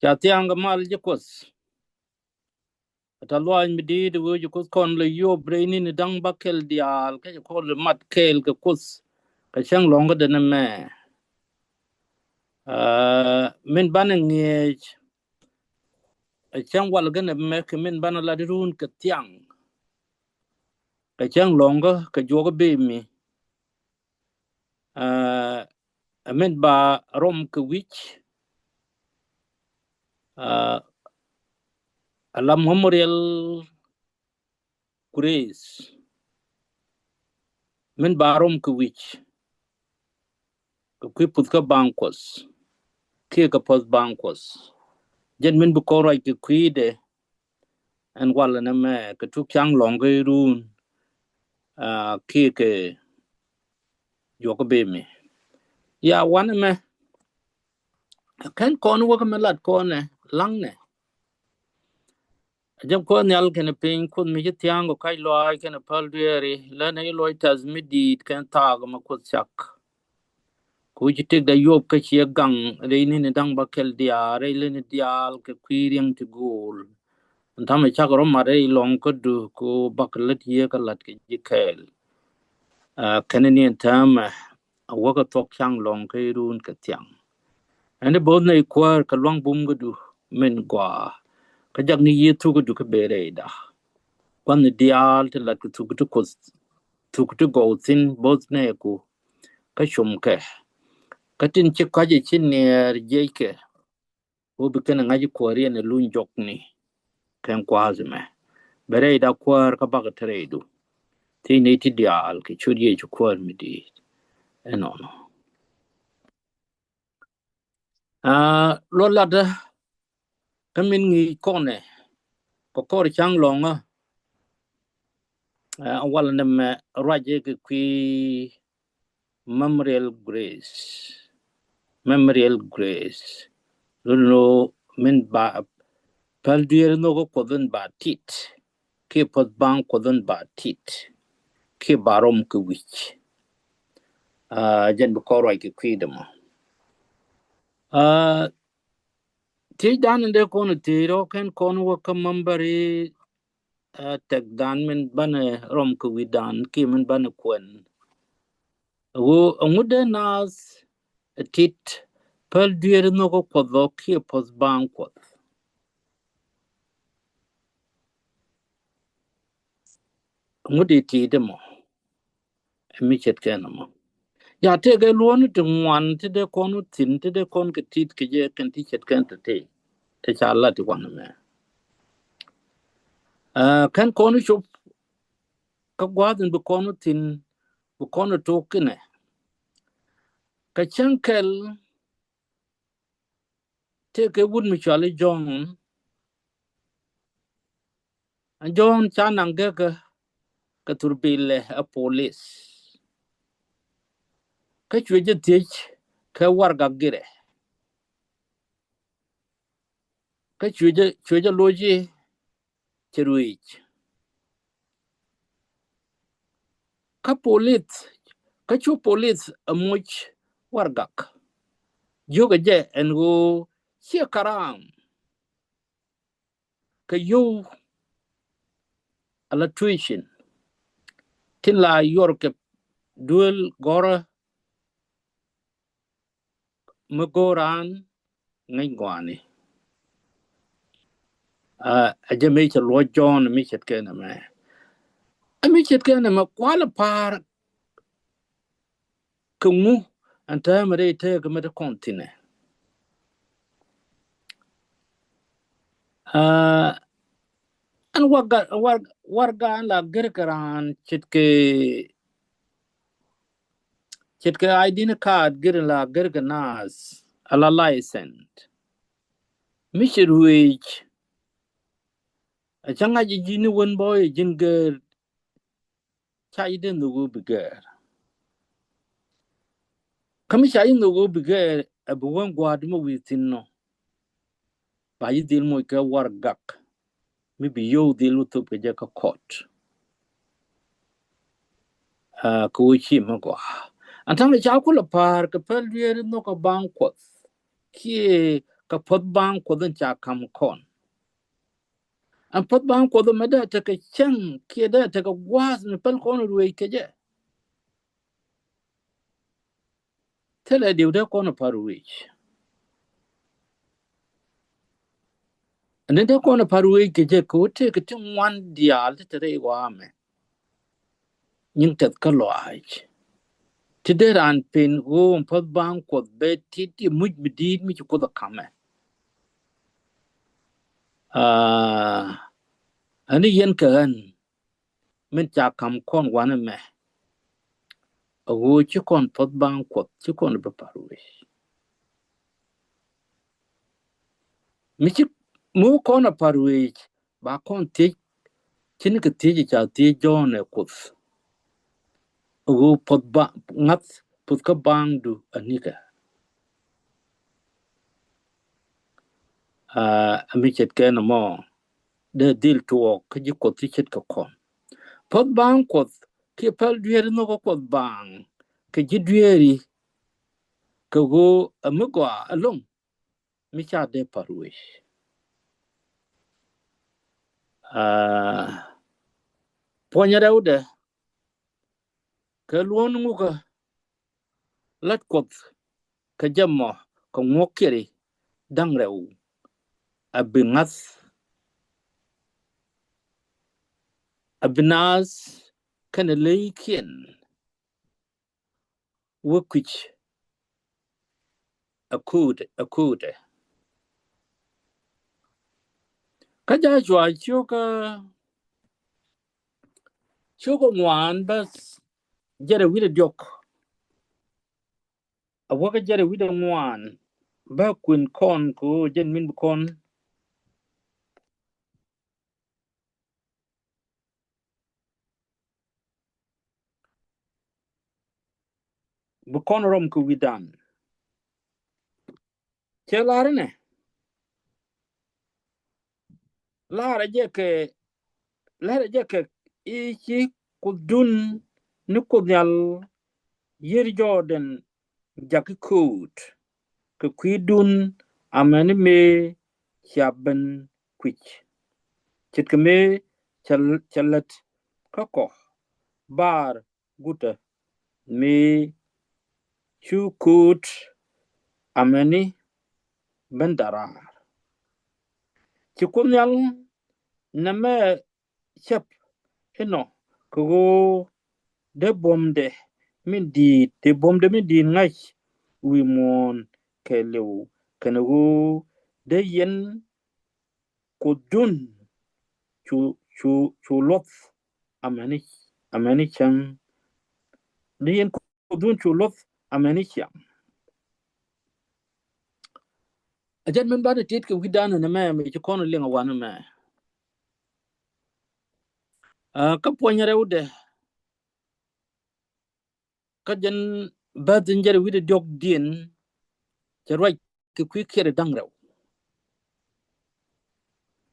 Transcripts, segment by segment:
cha tiang ga mal je kos ta lo mi di de wo je kos kon le yo brain ni dang bakel dial ka ko le mat kel ga kos ka chang long ga de na me min ban nge chang wal ga na me ke min ban la run ka tiang ka chang long ga ka jo ga be mi min ba rom ka wich alam memorial grace min ba rom ka wich ka put ka bankos ke ka post bankos jen min bu ko right ki de an wala na me ka tu kyang long ga run ke yo ko be mi ya wan me kan kon wo ka melat ko ne lang ne jab ko nyal ken pin kun mi tiang go kai lo ai ken pal dieri la ne lo tas mi di kan ta ga ma ko chak ku ji tek da yob ka chi gang re ni dang ba kel dia re le ni dial ke kwiriang ti gol ta me chak ro ma re long ko du ko baklet ye ka lat ke ji kel ken ni tam wo ka tok chang long ke run ka tiang ane bod na ikwar ka long bum go du men gwa ka jak ni ye tu go du ka bere da kwan dial te lat ku tu ko tu ku go tin bod na ku ka shum ke ka tin chi ka ji chin ne je ke wo bi kana ngaji kwari ne lun jok ni kan kwazi me bere da kwar ka ba ka tre du ti ne ti dial ki churi ye kwar mi di no lo la da kamin ngi kone ko kor chang longa wala na me raje ki kwi memorial grace lo min ba pal duer no ko kodon ba tit ke pot bang kodon ba tit ke barom ke wich jen bu koroi ki kwi demo ti dan de kono ti ro ken kono wo ka mambari tek dan min bane rom ke widan ki min bane kwen wo ngude nas tit pal duer no ko kodo ke pot bang kod ngudi ti demo mi chet kenamo ya te ga luon te ngwan te de konu tin te de kon ke tit ke je kan ti chet kan te cha la ti wan me kan konu chup ka gwadin bu konu tin bu konu to kene ka chankel te ke wud mi chale jon an jon chanang ga ka turbile a police ka chweje tich ka warga gire ka chweje loji cheruich ka police ka chu police a much wargak yoga je en go chia karam ka yo ala tuition tin la yor ke duel gora magoran ngai gwani a je me lo john mi chet ke na me a mi chet ke na ma kwala par kumu anta mare te ke me kontine an warga la gerkaran chet ke ID card ger la gerganas ala license Michiruich a changa ji jini won boy jinger chai de no go biger kami chai no go biger abuwan gwad mo witin no ba yi dil mo ka war gak mi bi yo dil to pe ka court ko chi mo go antang cha ko la par ka pel yer no ka banko ki ka pot bang ko den cha kam kon an pot bang ko den meda ta ka Chieng ke da ta ka gwas ne pel kon ruwe ke je tele diu da kon paruwe ne da kon paruwe ke je ko te ka tin wan dial te re wa me ning tet ka lo ai ti de ran pen go pot bang ko be ti ti muj bidid mi ko da kame ani yen ka an men cha kam kon wan me o chi kon pot bang ko chi kon be paruwe mi chi mu kon paruwe ba kon ti chin ka ti cha ti jone ko o pot ba ngat pot ka bang du anika mi chet ke no mo de dil to ka ji ko ti chet ka kon pot bang ko ki pal duer no ko bang ka ji dueri ka go amugwa along mi cha de paruwe ponya daude ka luon ngu ka lat ko ka jammo ka ngokere dang rew abingas abinas kana leiken wokwich akude kaja jwa choka ngwan bas jere wile diok awaka jere wile ngwan ba kun kon ko jen min kon bu kon rom ko widan chelare ne lara jeke ichi kudun ni kudyal yer jordan jakikut ka kwidun amani me chaben kwich chitkame chalat kako bar guta me chukut amani bandara chikunyal na me chap ino ko de bomde min di ngai wi mon kelew kanago de yen ko dun chu lot amani chang de yen ko dun chu lot amani chang ajan men ba de tit ko widana na me ko no lenga wana me ka ponya rewde ka jan ba dinjere wide dog dien jarwai ki kwikere dangrew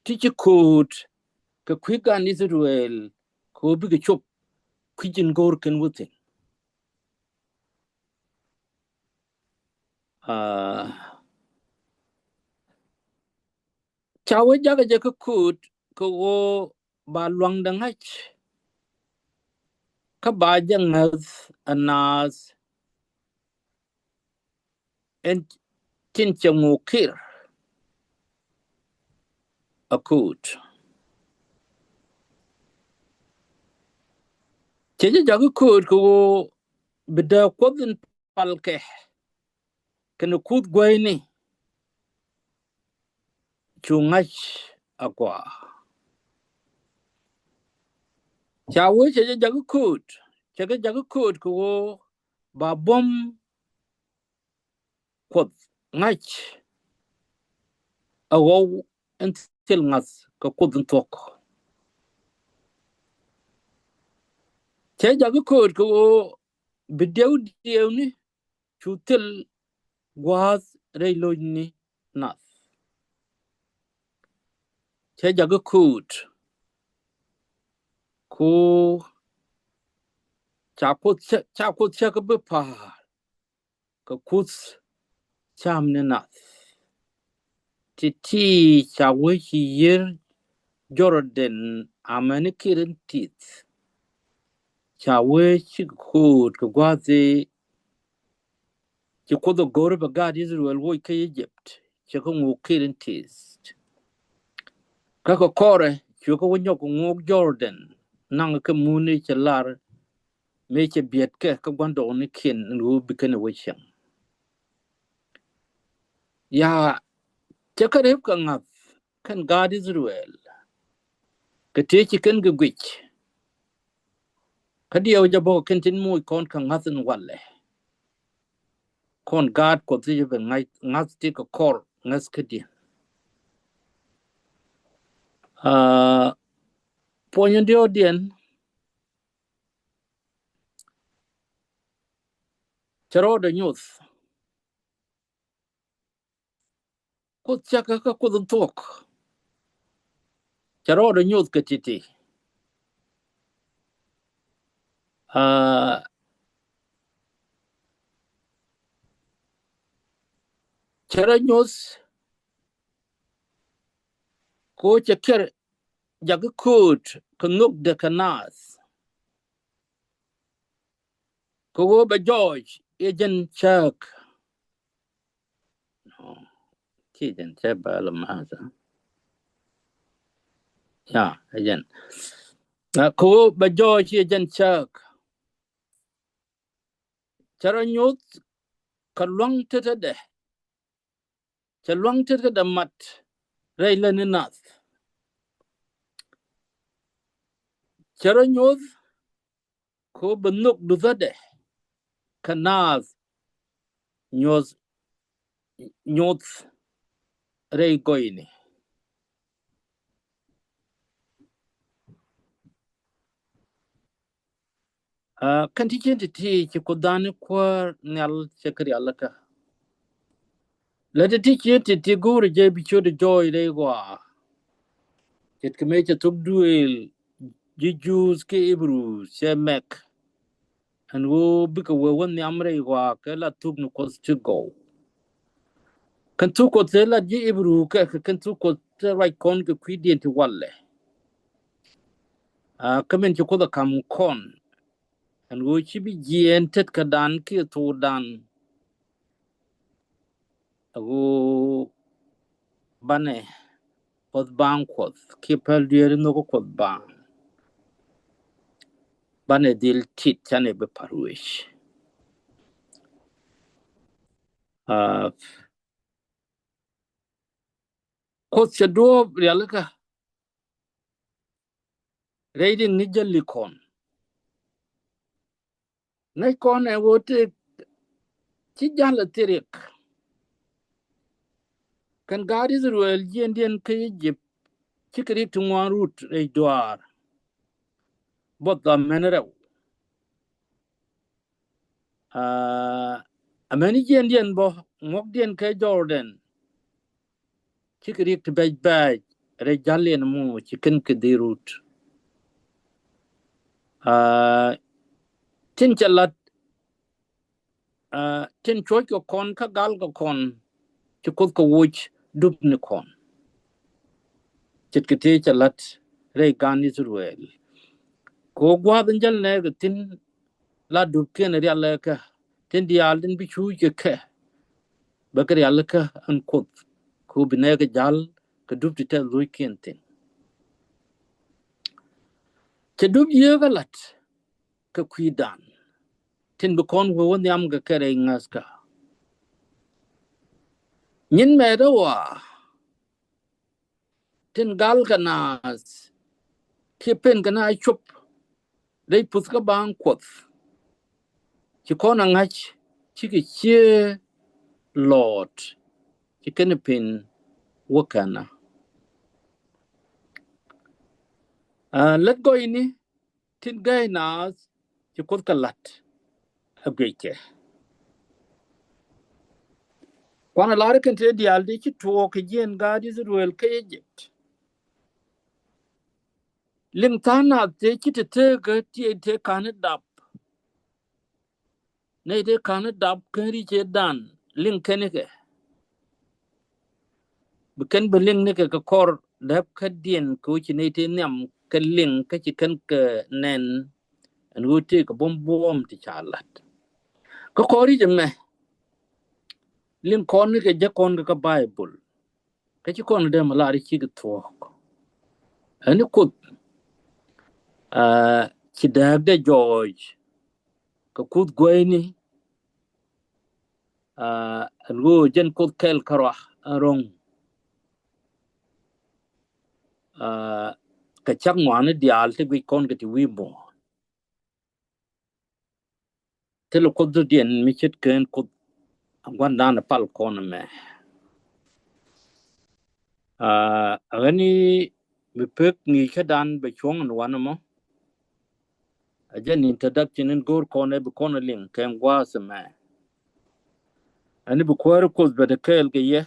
tichi kod ka kwigan Israel ko bi chop kwijin gor ken wutin chawe jaga je ka kod ko ba luang dangach ka ba jangas anas en kin changu kir akut cheje jaga kod ko bida kodin palke kan kud goyni chungach akwa chawe cheje jaga kod ko ba bom kod ngach awo entil ngas ka kodin tok che jaga kod ko bidew ni chutel was reiloni nas che jaga kod ko chakot chaka bepa ka kuts cham ne nas Titi Chawichi Year Jordan Amanikiran teeth. Chawichi Hood Kagwazi Chikodo Gorba God Israel Woke Egypt. Chakung Kirin teeth. Kaka Kore, Chuka Wanyok Jordan. Nanga Kamuni Chalar. Make a bietke Kabando on the kin and who became a wishing. Ya Chakarep Kangaf can God Israel. Katechi can go witch. Kadia Jabo Kentin Mu con Kangathan Walle. Con God could see a night, not take a call, Naskadi. Poignant the audience, Charo the news. Could Chakaka couldn't talk. Charo the news Katiti. Chara news, Coach a ker Jagakut, Kanuk de Canas. Go by George, Agent Chuck. No, Agent Chabala. Yeah, agent. Ko ba George Agent Chuck. Chara news, Kalwang Tete. Chalwang Tete the mat. Raylan enough. Chara news, Ko Banuk Duzade. Kanaz, news, Ray Goini. Continue to teach Kodani Kwa Nal Chakri Alaka. Let it teach you to Tiguri Jabichu the joy they were. It can make a took duel, Jujus, Kebru, Shemek, and wo because we won the Amre wa Kela took no cost to go. Can took Otella Jibru, can took right con quidient to Walle. Come in to call the Kam con, and wo she be Gien Tetkadan, Kirto Dan. Go Bane. Was banquet, keep her dear no quote bang. Banadil tit and a beparuish. Quote your door, Rialaka. Raiding Nijalikon. Nikon and would take Chijala Tirik. Can God Israel, Indian Kajip, Chickadee to one root, a door. But the mineral. A many Indian bo, Mogdian K. Jordan. Chickadee to bed bag, Rejalian moo, chicken kiddy root. Tinchalat. Tin choy ko kon ka gal ko kon chukut ko wuch dup ni kon chitkete chalat rei gan Israel ko gwa jal ne ga tin la dup ken ri ala ka tin di al din bi chu ke ba ka ri ala ka an ko bi ne ga jal ka dup ti tel ruy ken tin che dup ye ga lat ka kwidan tin bi kon wo won yam ga kare ngas ka nyin me da wa tin gal ka nas kipen ka na chup dei pus ka bang kwat ci kon ngach ci ke ci lot ci ken pin wakana let go ini tin gay nas ci kon ka lat abeke kwana lar kan te dial de ci to ke gen gadi Israel ke Egypt lim tana te ci te ga te kan dab ne de kan dab kan ri ce dan lin keneke Bukan beling ne ka kor dap ka dien ko chi ne te nyam ka ling ka chi kan ka nen an wuti ka bom ti chalat ka kori jemme ling kon ne ka ja kon ka bible ka chi kon de malari chi ka thok ani kut chi dab de George ka kut goini an go jen kut kel karwa arong ka chak ngwane dial te bi kon ka ti wi mo te lo kut dien mi chit ken kut gwan dan pal kon me agani bipek ngi kadan be chong an wan mo ajen introduction in gor kone be kone ling ken was me ani bu kwar ko be de kel ge ye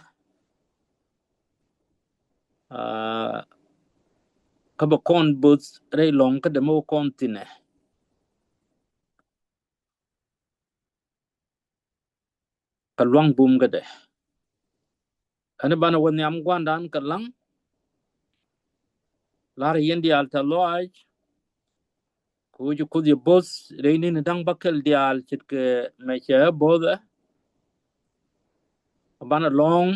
ka ba kon bus re long ka de mo kon tine ka luang bum ga de ani bana woni am gwandan ka lang lar yendi alta loaj ko ju ko di bus re ni dang bakel dial chit ke me che boda bana long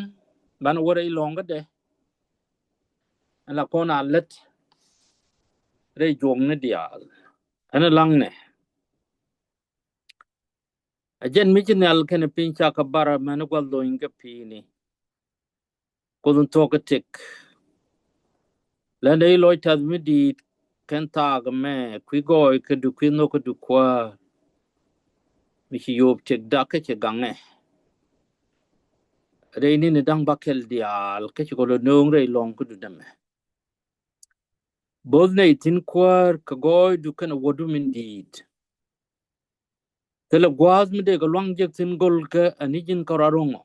bana wore long ga de ala kon alet re jong ne dial ana lang ne ajen mi jinal ken pincha ka bara man gwal do inga pini ko dun to ka tik la nei loy tad mi di kan ta ga me kwi goy ka du kwi no ka du kwa mi chi yob tik da ka che gange re ni ne dang bakel dial ka chi ko lo nong re long ku du dame bod ne tin kwar ka goy du kan wodu min dit tele gwaz mi de ga long jek tin gol ka ani jin ka rarongo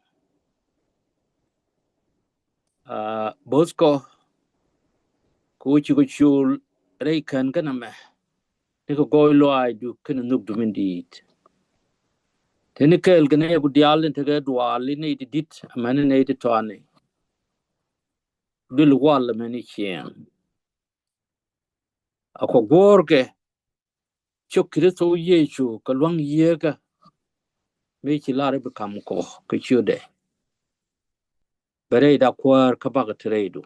bosko ku chi ko chul re kan kana me ni ko goy lo ay du kan nuk du min dit teni kel gane ku dial te ga dual ni di dit amane ne di tone dul wal mani Chieng ako gorge chokri to yechu ka lwang yega me chi lare be kam ko ke chude bare da kwar ka baga tredu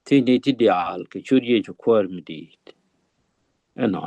tini ti dial ke chud yechu kwar mi dit no